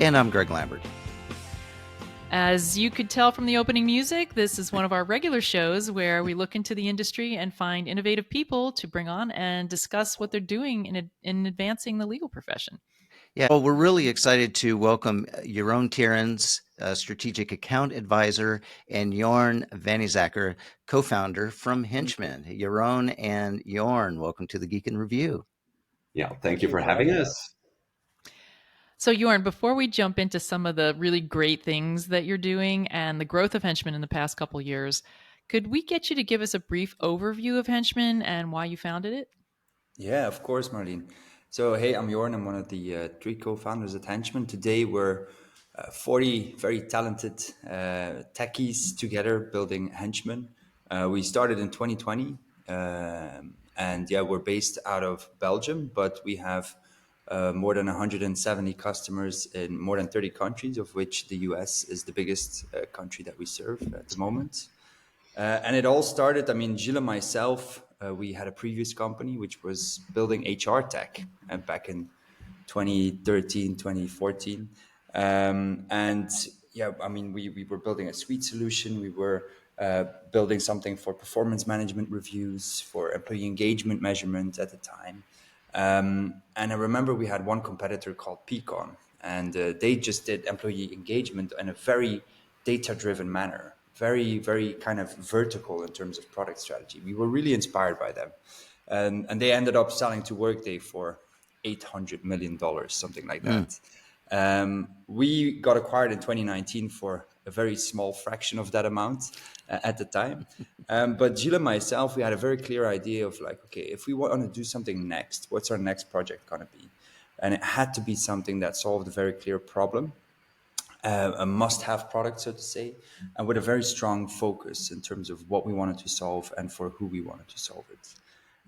And I'm Greg Lambert. As you could tell from the opening music, this is one of our regular shows where we look into the industry and find innovative people to bring on and discuss what they're doing in advancing the legal profession. Yeah, well, we're really excited to welcome Jeroen Thierens, Strategic Account Advisor, and Jorn Vanysacker, co-founder from Henchman. Jeroen and Jorn, welcome to the Geek in Review. Yeah, thank you for having us. So, Jorn, before we jump into some of the really great things that you're doing and the growth of Henchman in the past couple of years, could we get you to give us a brief overview of Henchman and why you founded it? Yeah, of course, Marlene. So, hey, I'm Jorn. I'm one of the three co-founders at Henchman. Today, we're 40 very talented techies together building Henchman. We started in 2020, and yeah, we're based out of Belgium, but we have more than 170 customers in more than 30 countries, of which the US is the biggest country that we serve at the moment. And it all started, Gilles and myself, we had a previous company which was building HR tech back in 2013, 2014. And yeah, we were building a suite solution. We were building something for performance management reviews, for employee engagement measurement at the time. And I remember we had one competitor called Peakon, and they just did employee engagement in a very data-driven manner, very, very kind of vertical in terms of product strategy. We were really inspired by them. And they ended up selling to Workday for $800 million, something like that. We got acquired in 2019 for a very small fraction of that amount at the time. But Gilles and myself, we had a very clear idea of like, okay, if we want to do something next, what's our next project going to be? And it had to be something that solved a very clear problem, a must-have product, so to say, and with a very strong focus in terms of what we wanted to solve and for who we wanted to solve it.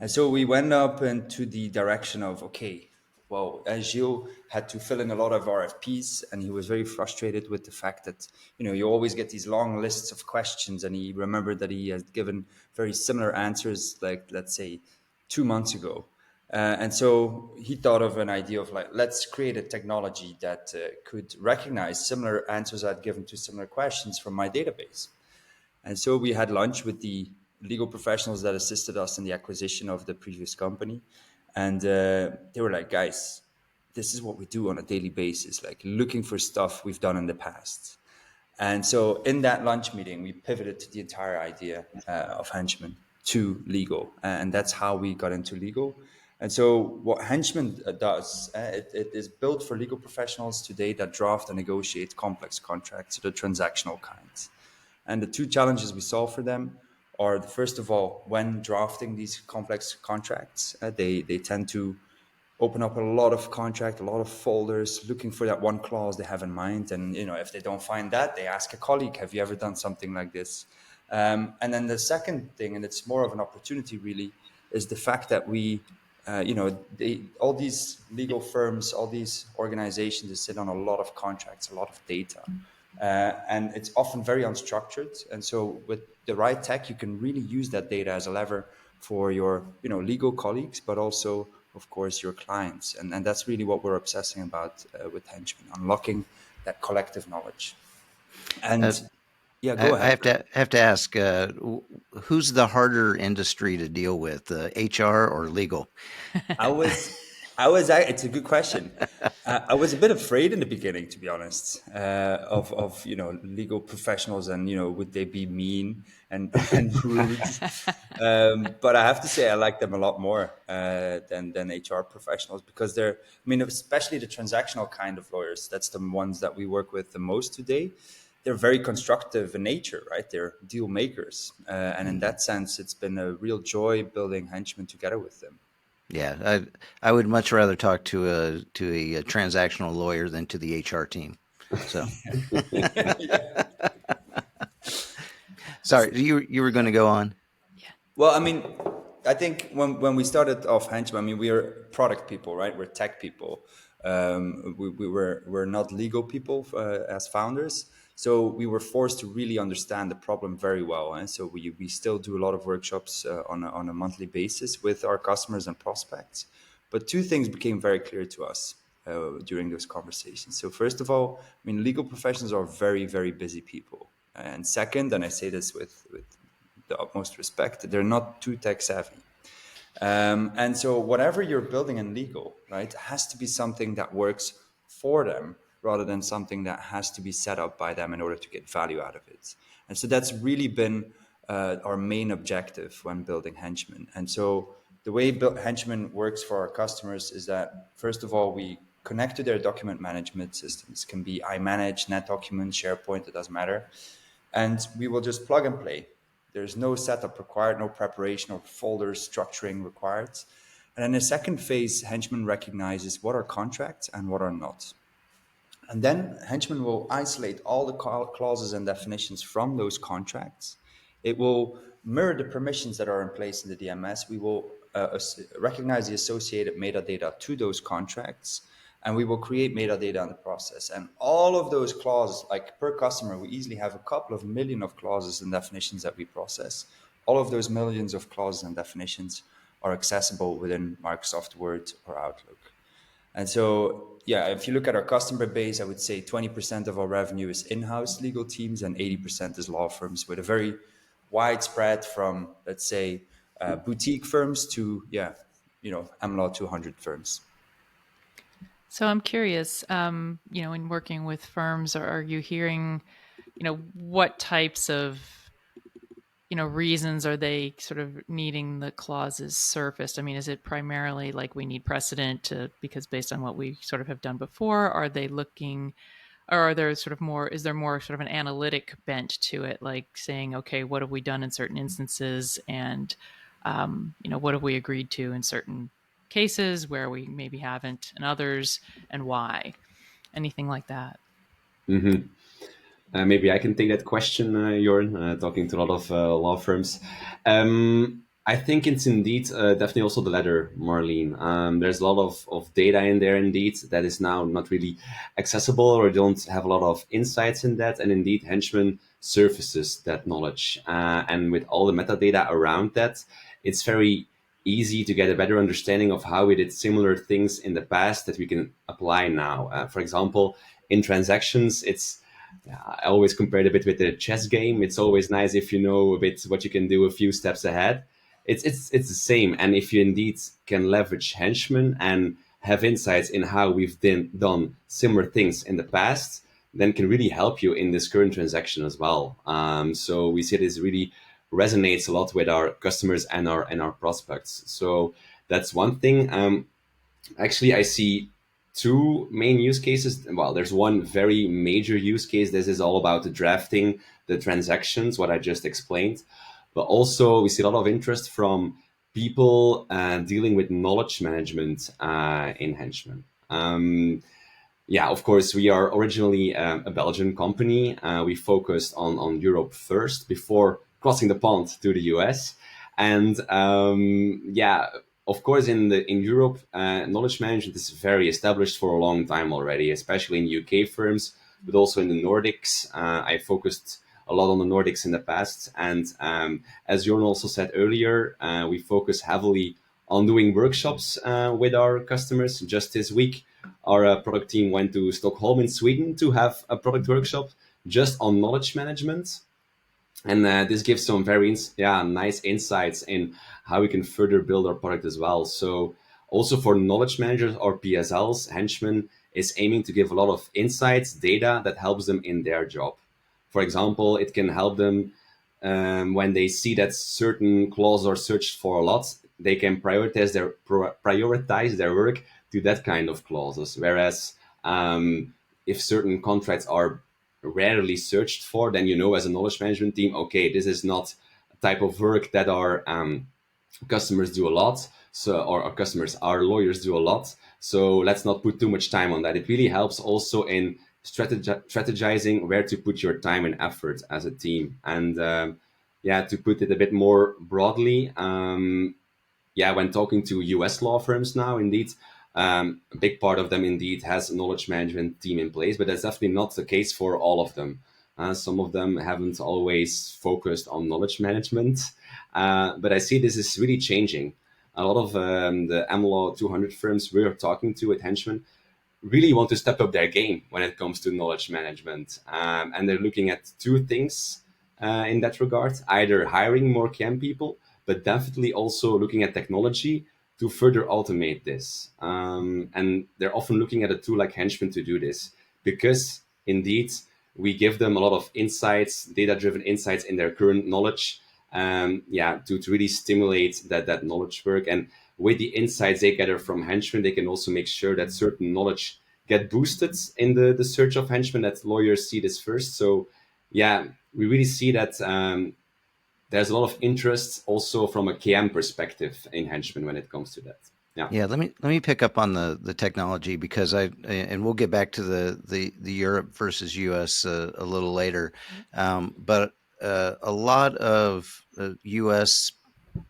And so we went up into the direction of, okay, well, Gilles had to fill in a lot of RFPs, and he was very frustrated with the fact that, you always get these long lists of questions, and he remembered that he had given very similar answers, like, let's say, 2 months ago. And so he thought of an idea of like, let's create a technology that could recognize similar answers I'd given to similar questions from my database. And so we had lunch with the legal professionals that assisted us in the acquisition of the previous company. And they were like, guys, this is what we do on a daily basis, like looking for stuff we've done in the past. And so in that lunch meeting, we pivoted to the entire idea of Henchman to legal. And that's how we got into legal. And so what Henchman does, it is built for legal professionals today that draft and negotiate complex contracts, the transactional kinds. And the two challenges we solve for them are, first of all, when drafting these complex contracts, they tend to open up a lot of contract, a lot of folders, looking for that one clause they have in mind. And, if they don't find that, they ask a colleague, have you ever done something like this? And then the second thing, and it's more of an opportunity really, is the fact that we, all these legal firms, all these organizations, they sit on a lot of contracts, a lot of data. And it's often very unstructured. And so with the right tech, you can really use that data as a lever for your, legal colleagues, but also, of course, your clients. And that's really what we're obsessing about with Henchman, unlocking that collective knowledge. And yeah, go ahead. I have to ask, who's the harder industry to deal with, HR or legal? It's a good question. I was a bit afraid in the beginning, to be honest, of legal professionals and would they be mean and rude? But I have to say I like them a lot more than HR professionals, because they're, especially the transactional kind of lawyers. That's the ones that we work with the most today. They're very constructive in nature, right? They're deal makers, and in that sense, it's been a real joy building Henchman together with them. Yeah, I would much rather talk to a transactional lawyer than to the HR team. So, sorry, you were going to go on. Yeah. Well, I think when we started off Henchman, we are product people, right? We're tech people. We're not legal people as founders. So we were forced to really understand the problem very well. And so we still do a lot of workshops on a monthly basis with our customers and prospects. But two things became very clear to us. during those conversations. So first of all, I mean, legal professionals are very, very busy people. And second, and I say this with the utmost respect, they're not too tech savvy. And so whatever you're building in legal, right, has to be something that works for them rather than something that has to be set up by them in order to get value out of it. And so that's really been our main objective when building Henchman. And so the way Henchman works for our customers is that, first of all, we connect to their document management systems. It can be iManage, NetDocument, SharePoint, it doesn't matter. And we will just plug and play. There's no setup required, no preparation or folder structuring required. And in the second phase, Henchman recognizes what are contracts and what are not. And then Henchman will isolate all the clauses and definitions from those contracts. It will mirror the permissions that are in place in the DMS. We will recognize the associated metadata to those contracts, and we will create metadata in the process. And all of those clauses, like per customer, we easily have a couple of million of clauses and definitions that we process. All of those millions of clauses and definitions are accessible within Microsoft Word or Outlook. And so, yeah, if you look at our customer base, I would say 20% of our revenue is in-house legal teams and 80% is law firms, with a very wide spread from, let's say, boutique firms to, AmLaw 200 firms. So I'm curious, in working with firms, are you hearing, what types of, reasons are they sort of needing the clauses surfaced? I mean, is it primarily like we need precedent because based on what we sort of have done before, are they looking, or are there sort of more, is there more sort of an analytic bent to it, like saying, okay, what have we done in certain instances, and what have we agreed to in certain cases where we maybe haven't and others, and why? Anything like that? Mm-hmm. Maybe I can take that question, Jorn, talking to a lot of law firms. I think it's indeed definitely also the latter, Marlene. There's a lot of data in there, indeed, that is now not really accessible or don't have a lot of insights in that. And indeed, Henchman surfaces that knowledge. And with all the metadata around that, it's very easy to get a better understanding of how we did similar things in the past that we can apply now. For example, in transactions, I always compare it a bit with the chess game. It's always nice if you know a bit what you can do a few steps ahead. It's the same. And if you indeed can leverage Henchman and have insights in how we've done similar things in the past, then can really help you in this current transaction as well. So we see this really resonates a lot with our customers and our prospects. So that's one thing. Actually, I see two main use cases. Well, there's one very major use case. This is all about the drafting, the transactions, what I just explained. But also we see a lot of interest from people dealing with knowledge management in Henchman. Of course, we are originally a Belgian company. We focused on Europe first before crossing the pond to the US. And of course, in Europe, knowledge management is very established for a long time already, especially in UK firms, but also in the Nordics. I focused a lot on the Nordics in the past. And as Jorn also said earlier, we focus heavily on doing workshops with our customers. Just this week, our product team went to Stockholm in Sweden to have a product workshop just on knowledge management. And this gives some very nice insights in how we can further build our product as well. So also for knowledge managers or PSLs, Henchman is aiming to give a lot of insights, data that helps them in their job. For example, it can help them when they see that certain clauses are searched for a lot, they can prioritize their work to that kind of clauses. Whereas if certain contracts are rarely searched for, then as a knowledge management team, okay, this is not a type of work that our customers do a lot, or our lawyers do a lot, so let's not put too much time on that. It really helps also in strategizing where to put your time and effort as a team. And to put it a bit more broadly, when talking to US law firms now, indeed, a big part of them indeed has a knowledge management team in place, but that's definitely not the case for all of them. Some of them haven't always focused on knowledge management, but I see this is really changing. A lot of the AmLaw 200 firms we're talking to at Henchman really want to step up their game when it comes to knowledge management. And they're looking at two things in that regard, either hiring more KM people, but definitely also looking at technology to further automate this. And they're often looking at a tool like Henchman to do this, because indeed we give them a lot of insights, data-driven insights in their current knowledge, to really stimulate that knowledge work. And with the insights they gather from Henchman, they can also make sure that certain knowledge get boosted in the search of Henchman, that lawyers see this first. So yeah, we really see that there's a lot of interest also from a KM perspective in Henchman when it comes to that. Yeah, let me pick up on the technology, because and we'll get back to the Europe versus US a little later, but a lot of US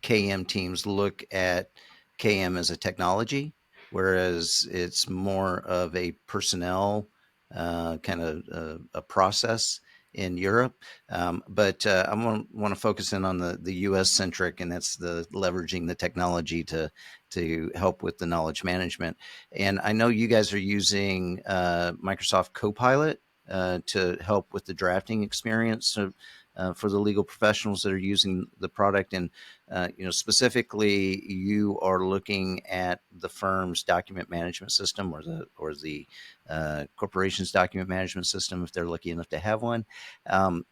KM teams look at KM as a technology, whereas it's more of a personnel kind of a process in Europe. But I want to focus in on the US centric, and that's the leveraging the technology to help with the knowledge management. And I know you guys are using Microsoft Copilot to help with the drafting experience. So, for the legal professionals that are using the product, and specifically, you are looking at the firm's document management system, or the corporation's document management system, if they're lucky enough to have one. And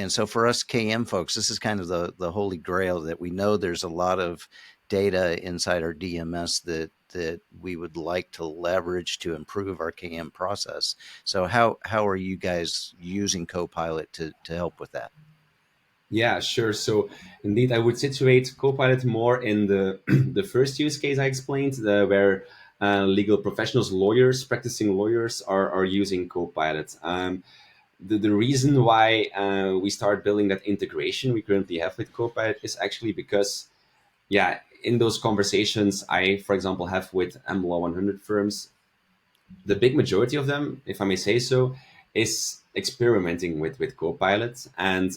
so for us KM folks, this is kind of the holy grail, that we know there's a lot of data inside our DMS that we would like to leverage to improve our KM process. So how are you guys using Copilot to help with that? Yeah, sure. So indeed, I would situate Copilot more in the the first use case I explained, where legal professionals, lawyers, practicing lawyers are using Copilot. The reason why we start building that integration we currently have with Copilot is actually because, in those conversations I, for example, have with AmLaw 100 firms, the big majority of them, if I may say so, is experimenting with Copilot. And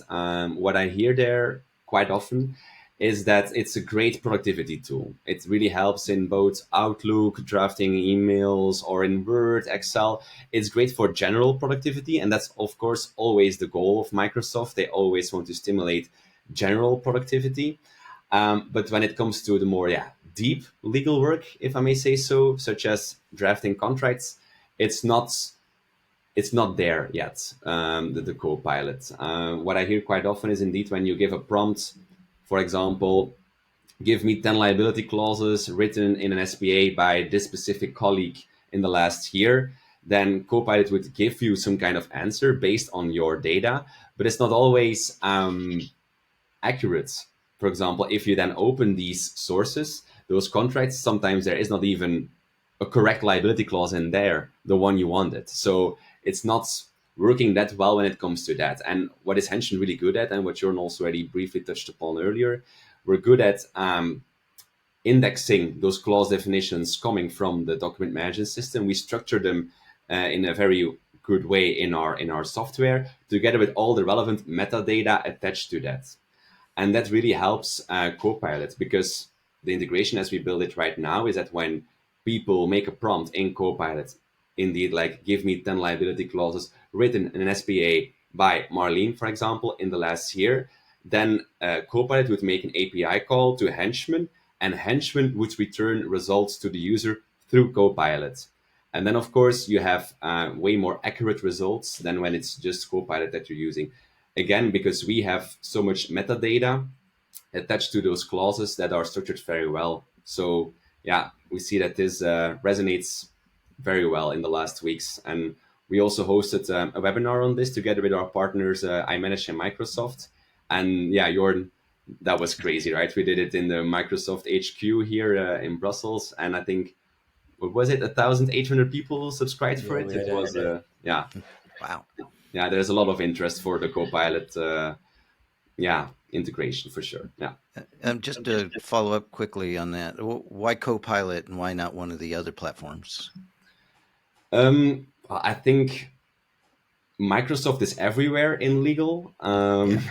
what I hear there quite often is that it's a great productivity tool. It really helps in both Outlook, drafting emails, or in Word, Excel. It's great for general productivity. And that's, of course, always the goal of Microsoft. They always want to stimulate general productivity. But when it comes to the more deep legal work, if I may say so, such as drafting contracts, it's not there yet, the Copilot. What I hear quite often is indeed when you give a prompt, for example, give me 10 liability clauses written in an SPA by this specific colleague in the last year, then Copilot would give you some kind of answer based on your data, but it's not always accurate. For example, if you then open these sources, those contracts, sometimes there is not even a correct liability clause in there, the one you wanted. So it's not working that well when it comes to that. And what is Henchman really good at, and what Jorn also already briefly touched upon earlier, we're good at indexing those clause definitions coming from the document management system. We structure them in a very good way in our software, together with all the relevant metadata attached to that. And that really helps Copilot, because the integration as we build it right now is that when people make a prompt in Copilot, indeed, like give me 10 liability clauses written in an SPA by Marlene, for example, in the last year, then Copilot would make an API call to Henchman, and Henchman would return results to the user through Copilot. And then, of course, you have way more accurate results than when it's just Copilot that you're using. Again, because we have so much metadata attached to those clauses that are structured very well. So we see that this resonates very well in the last weeks. And we also hosted a webinar on this together with our partners, iManage and Microsoft. And Jorn, that was crazy, right? We did it in the Microsoft HQ here in Brussels. And I think, what was it, 1,800 people subscribed for it? It was, Wow. Yeah, there's a lot of interest for the Copilot integration for sure. Just to follow up quickly on that, why Copilot and why not one of the other platforms? I think Microsoft is everywhere in legal. I've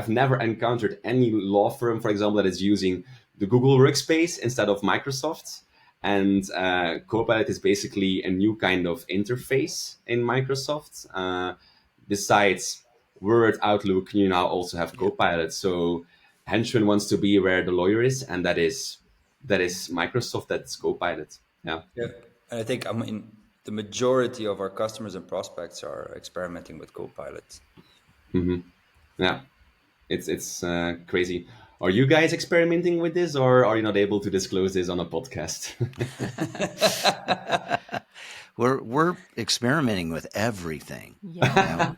never encountered any law firm, for example, that is using the Google Workspace instead of Microsoft. And Copilot is basically a new kind of interface in Microsoft. Besides Word, Outlook, you now also have Yep. Copilot. So Henchman wants to be where the lawyer is, and that is Microsoft. That's Copilot. Yeah. Yeah. And I think, I mean, the majority of our customers and prospects are experimenting with Copilot. Yeah. It's crazy. Are you guys experimenting with this, or are you not able to disclose this on a podcast? We're experimenting with everything. Yeah.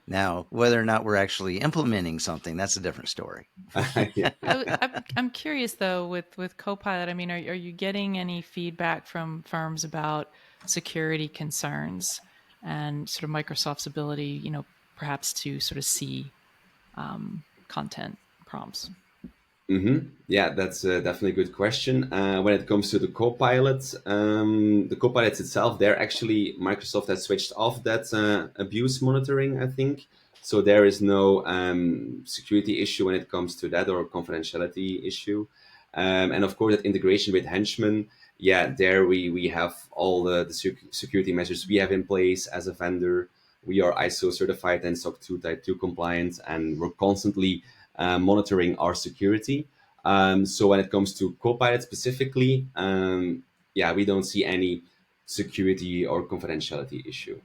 Now, whether or not we're actually implementing something, that's a different story. I'm curious though with Copilot. I mean, are you getting any feedback from firms about security concerns and sort of Microsoft's ability, perhaps to sort of see content prompts? Yeah, that's definitely a good question. When it comes to the Copilots itself, they're actually Microsoft has switched off that abuse monitoring, I think. So there is no security issue when it comes to that or confidentiality issue. And of course, that integration with Henchman, yeah, there we have all the security measures we have in place as a vendor. We are ISO certified and SOC 2 Type 2 compliant, and we're constantly monitoring our security. So when it comes to Copilot specifically, yeah, we don't see any security or confidentiality issue.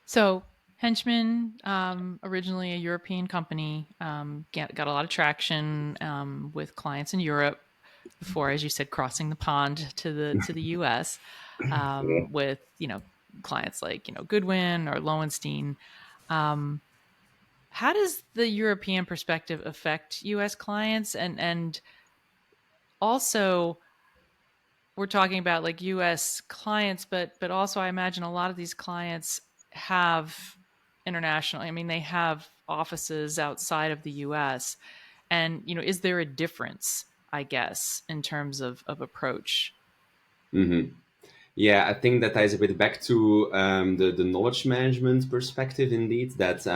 So Henchman, originally a European company, got a lot of traction with clients in Europe before, as you said, crossing the pond to the U.S. With clients like Goodwin or Lowenstein. How does the European perspective affect U.S. clients, and also we're talking about like U.S. clients, but also I imagine a lot of these clients have international. I mean, they have offices outside of the U.S. And is there a difference, I guess, in terms of approach? Yeah, I think that ties a bit back to the knowledge management perspective, indeed, that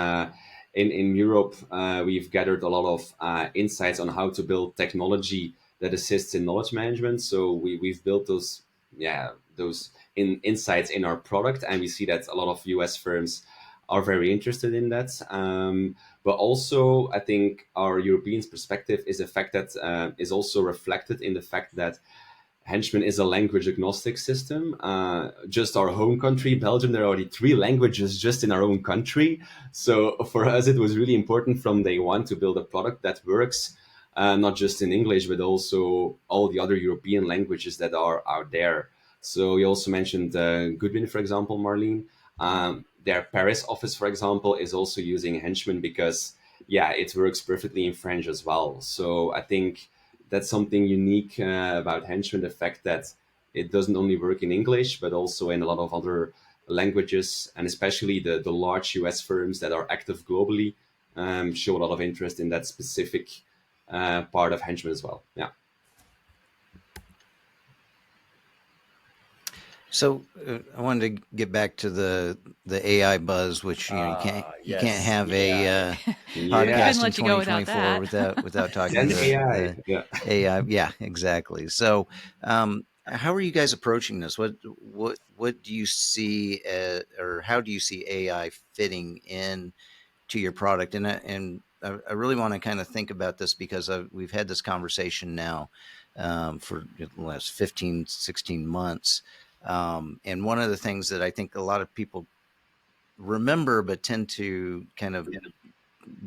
in Europe, we've gathered a lot of insights on how to build technology that assists in knowledge management. So we've built those insights in our product, and we see that a lot of US firms are very interested in that. But also, I think our European perspective is a fact that is also reflected in the fact that Henchman is a language agnostic system. Just our home country, Belgium, there are already 3 languages just in our own country. So for us, it was really important from day one to build a product that works not just in English, but also all the other European languages that are out there. So you also mentioned Goodwin, for example, Marlene. Their Paris office, for example, is also using Henchman because, yeah, it works perfectly in French as well. So I think that's something unique about Henchman, the fact that it doesn't only work in English, but also in a lot of other languages, and especially the large US firms that are active globally show a lot of interest in that specific part of Henchman as well. Yeah. So I wanted to get back to the AI buzz, which you can't have a podcast in let you go without 2024 that. without talking Then AI. the Yeah. AI. Yeah, exactly. So how are you guys approaching this? What do you see, or how do you see AI fitting in to your product? And I really want to kind of think about this because we've had this conversation now for the last 15, 16 months. And one of the things that I think a lot of people remember but tend to kind of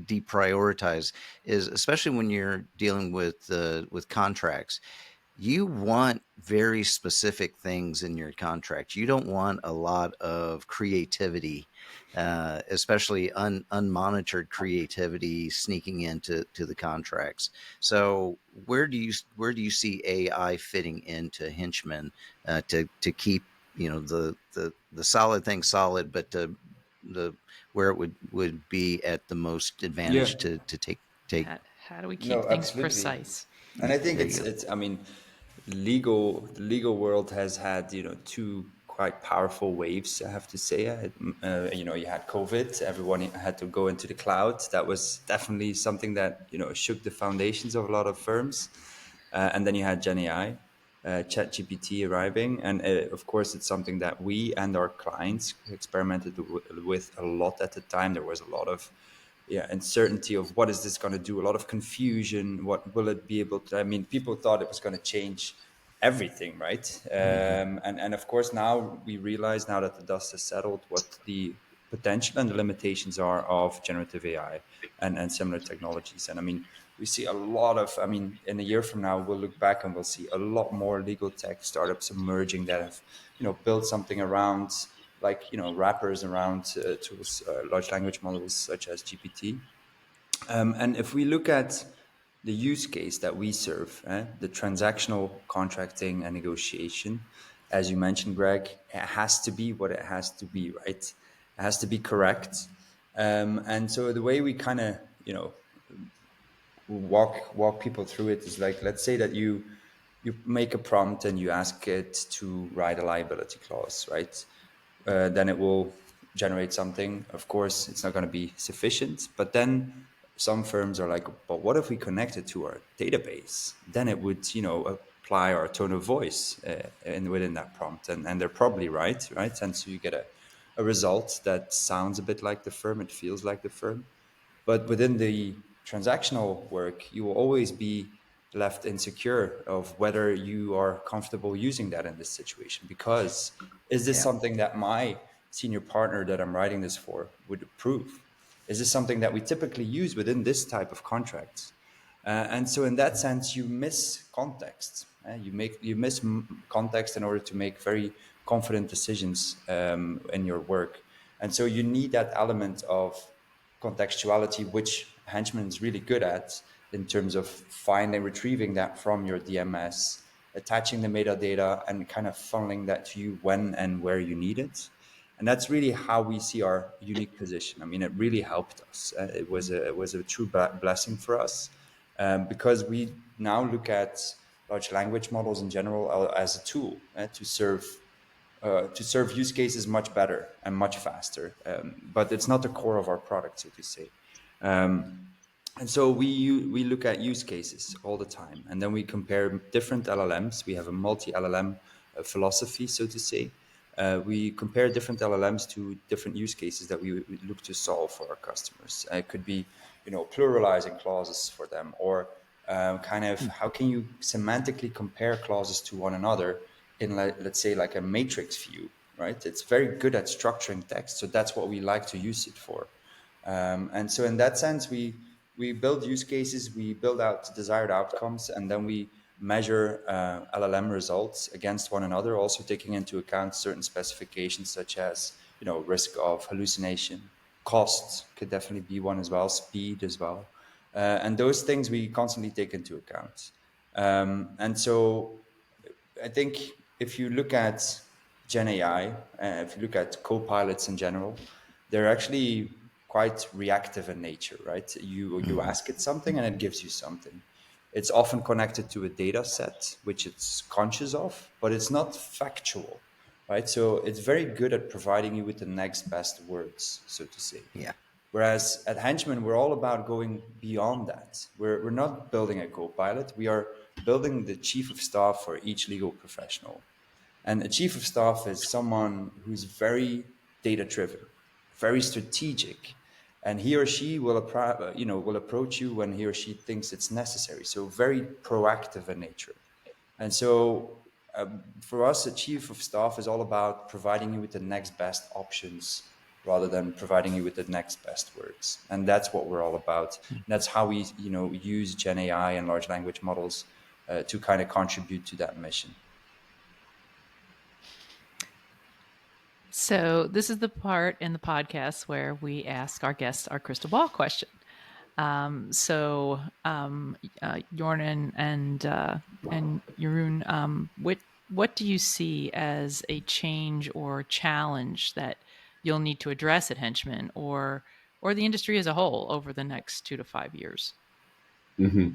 deprioritize is, especially when you're dealing with contracts, you want very specific things in your contract. You don't want a lot of creativity, especially unmonitored creativity sneaking into the contracts. So where do you see AI fitting into Henchman to keep the solid thing solid, but the where it would be at the most Yeah. advantage to take. How do we keep No, things absolutely. precise? And I think There you go. it's I mean, the legal world has had, two quite powerful waves, I have to say. You had COVID, everyone had to go into the cloud. That was definitely something that, shook the foundations of a lot of firms. And then you had Gen AI, ChatGPT arriving. And of course, it's something that we and our clients experimented with a lot at the time. There was a lot of uncertainty of what is this going to do, a lot of confusion. What will it be able to, I mean, people thought it was going to change everything, right? And of course, now we realize, now that the dust has settled, what the potential and the limitations are of generative AI and similar technologies. And I mean, we see a lot of, I mean, in a year from now, we'll look back and we'll see a lot more legal tech startups emerging that have, built something around, like, wrappers around tools, large language models such as GPT. And if we look at the use case that we serve, the transactional contracting and negotiation, as you mentioned, Greg, it has to be what it has to be, right? It has to be correct. And so the way we kind of, walk people through it is like, let's say that you make a prompt and you ask it to write a liability clause, right? Then it will generate something. Of course, it's not going to be sufficient, but then some firms are like, but what if we connect it to our database? Then it would, apply our tone of voice within that prompt. And they're probably right? And so you get a result that sounds a bit like the firm, it feels like the firm. But within the transactional work, you will always be left insecure of whether you are comfortable using that in this situation. Because is this something that my senior partner that I'm writing this for would approve? Is this something that we typically use within this type of contracts? And so in that sense, you miss context. You miss context in order to make very confident decisions in your work. And so you need that element of contextuality, which Henchman is really good at, in terms of finding, retrieving that from your DMS, attaching the metadata, and kind of funneling that to you when and where you need it. And that's really how we see our unique position. I mean, it really helped us. It was a true blessing for us, because we now look at large language models in general as a tool to serve use cases much better and much faster. But it's not the core of our product, so to say. And so we look at use cases all the time, and then we compare different LLMs. We have a multi-LLM philosophy, so to say. We compare different LLMs to different use cases that we look to solve for our customers. It could be, pluralizing clauses for them, or kind of how can you semantically compare clauses to one another in, let's say, like a matrix view, right? It's very good at structuring text, so that's what we like to use it for. And so in that sense, we build use cases, we build out desired outcomes, and then we measure LLM results against one another, also taking into account certain specifications such as, risk of hallucination, costs could definitely be one as well, speed as well. And those things we constantly take into account. And so I think if you look at Gen AI, if you look at co-pilots in general, they're actually quite reactive in nature, right? You ask it something and it gives you something. It's often connected to a data set, which it's conscious of, but it's not factual, right? So it's very good at providing you with the next best words, so to say. Yeah. Whereas at Henchman, we're all about going beyond that. We're not building a co-pilot. We are building the chief of staff for each legal professional. And a chief of staff is someone who's very data-driven, very strategic, and he or she will approach you when he or she thinks it's necessary. So very proactive in nature. And so for us, a chief of staff is all about providing you with the next best options rather than providing you with the next best words. And that's what we're all about. And that's how we, use Gen AI and large language models to kind of contribute to that mission. So this is the part in the podcast where we ask our guests our crystal ball question. Jorn and Jeroen, what do you see as a change or challenge that you'll need to address at Henchman or the industry as a whole over the next 2 to 5 years? Mm-hmm.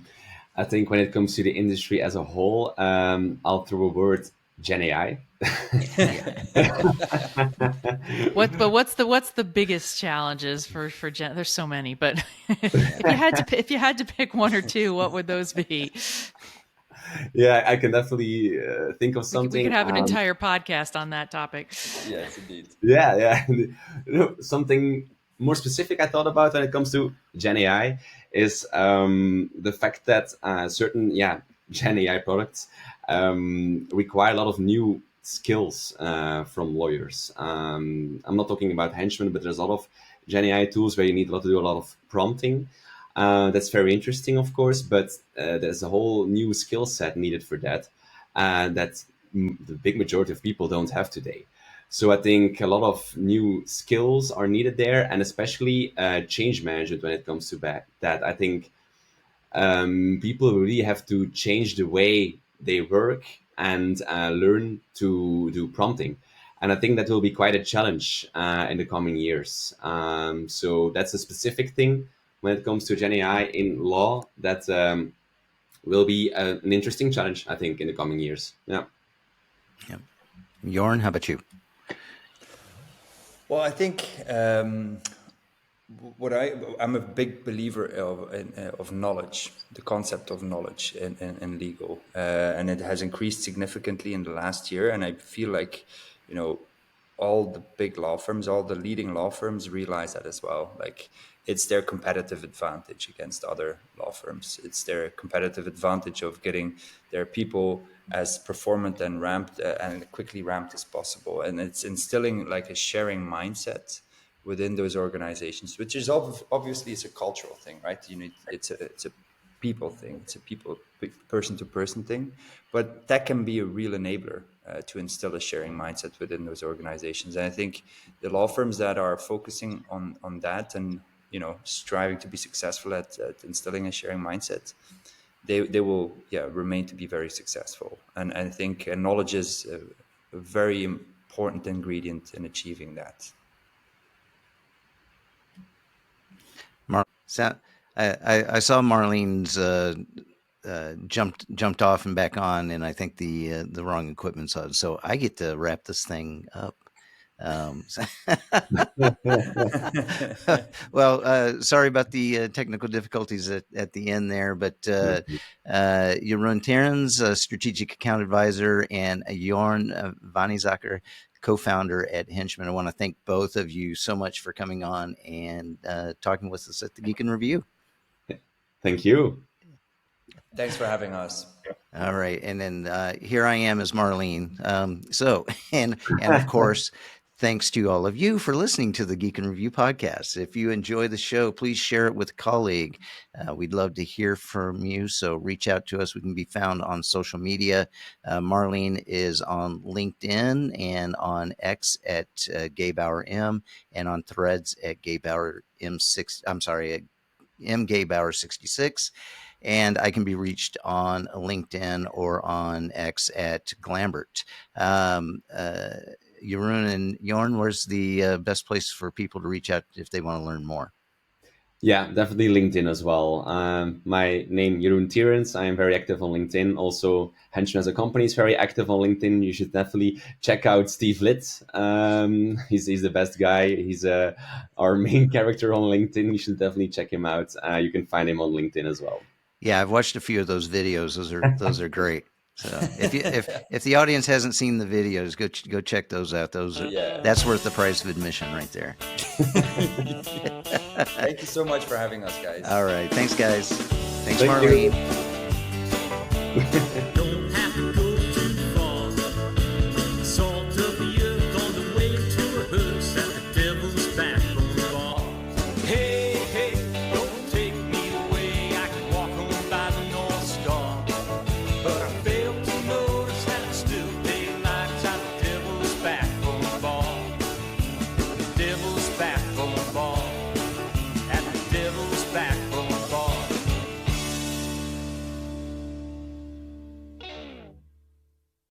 I think when it comes to the industry as a whole, I'll throw a word: Gen AI. What's the biggest challenges for Gen? There's so many, but if you had to pick one or two, what would those be? Yeah, I can definitely think of We could something. have an entire podcast on that topic. Yes, indeed. Yeah, yeah. Something more specific I thought about when it comes to Gen AI is the fact that certain Gen AI products require a lot of new skills from lawyers. I'm not talking about Henchman, but there's a lot of Gen AI tools where you need to do a lot of prompting. That's very interesting, of course, but there's a whole new skill set needed for that, that the big majority of people don't have today. So I think a lot of new skills are needed there, and especially change management when it comes to that. I think people really have to change the way they work and learn to do prompting. And I think that will be quite a challenge in the coming years. So that's a specific thing when it comes to Gen AI in law that will be an interesting challenge, I think, in the coming years. Yeah. Yeah. Jorn, how about you? Well, I think I'm a big believer of knowledge, the concept of knowledge in legal, and it has increased significantly in the last year. And I feel like, all the big law firms, all the leading law firms realize that as well. Like, it's their competitive advantage against other law firms. It's their competitive advantage of getting their people as performant and ramped and quickly ramped as possible. And it's instilling like a sharing mindset within those organizations, which is obviously it's a cultural thing, right? It's a people thing, it's a person to person thing, but that can be a real enabler to instill a sharing mindset within those organizations. And I think the law firms that are focusing on that and striving to be successful at instilling a sharing mindset, they will remain to be very successful. And I think knowledge is a very important ingredient in achieving that. So I saw Marlene's jumped off and back on, and I think the wrong equipment's on. So I get to wrap this thing up. Well, sorry about the technical difficulties at the end there, but Jeroen Thierens, Strategic Account Advisor, and Jorn Vanysacker, co-founder at Henchman. I want to thank both of you so much for coming on and talking with us at the Geek in Review. Thank you. Thanks for having us. All right, and then here I am as Marlene. And of course, thanks to all of you for listening to the Geek and Review podcast. If you enjoy the show, please share it with a colleague. We'd love to hear from you, so reach out to us. We can be found on social media. Marlene is on LinkedIn and on X at Gebauer M, and on Threads at Gebauer M6. I'm sorry, at M Gebauer 66. And I can be reached on LinkedIn or on X at Lambert. Jeroen and Jorn, where's the best place for people to reach out if they want to learn more? Yeah, definitely LinkedIn as well. My name, Jeroen Thierens. I am very active on LinkedIn. Also, Henchman as a company is very active on LinkedIn. You should definitely check out Steve Litt. He's the best guy. He's our main character on LinkedIn. You should definitely check him out. You can find him on LinkedIn as well. Yeah, I've watched a few of those videos. Those are great. So if the audience hasn't seen the videos, go check those out. That's worth the price of admission right there. Thank you so much for having us, guys. All right, thanks, guys. Thank Marlene.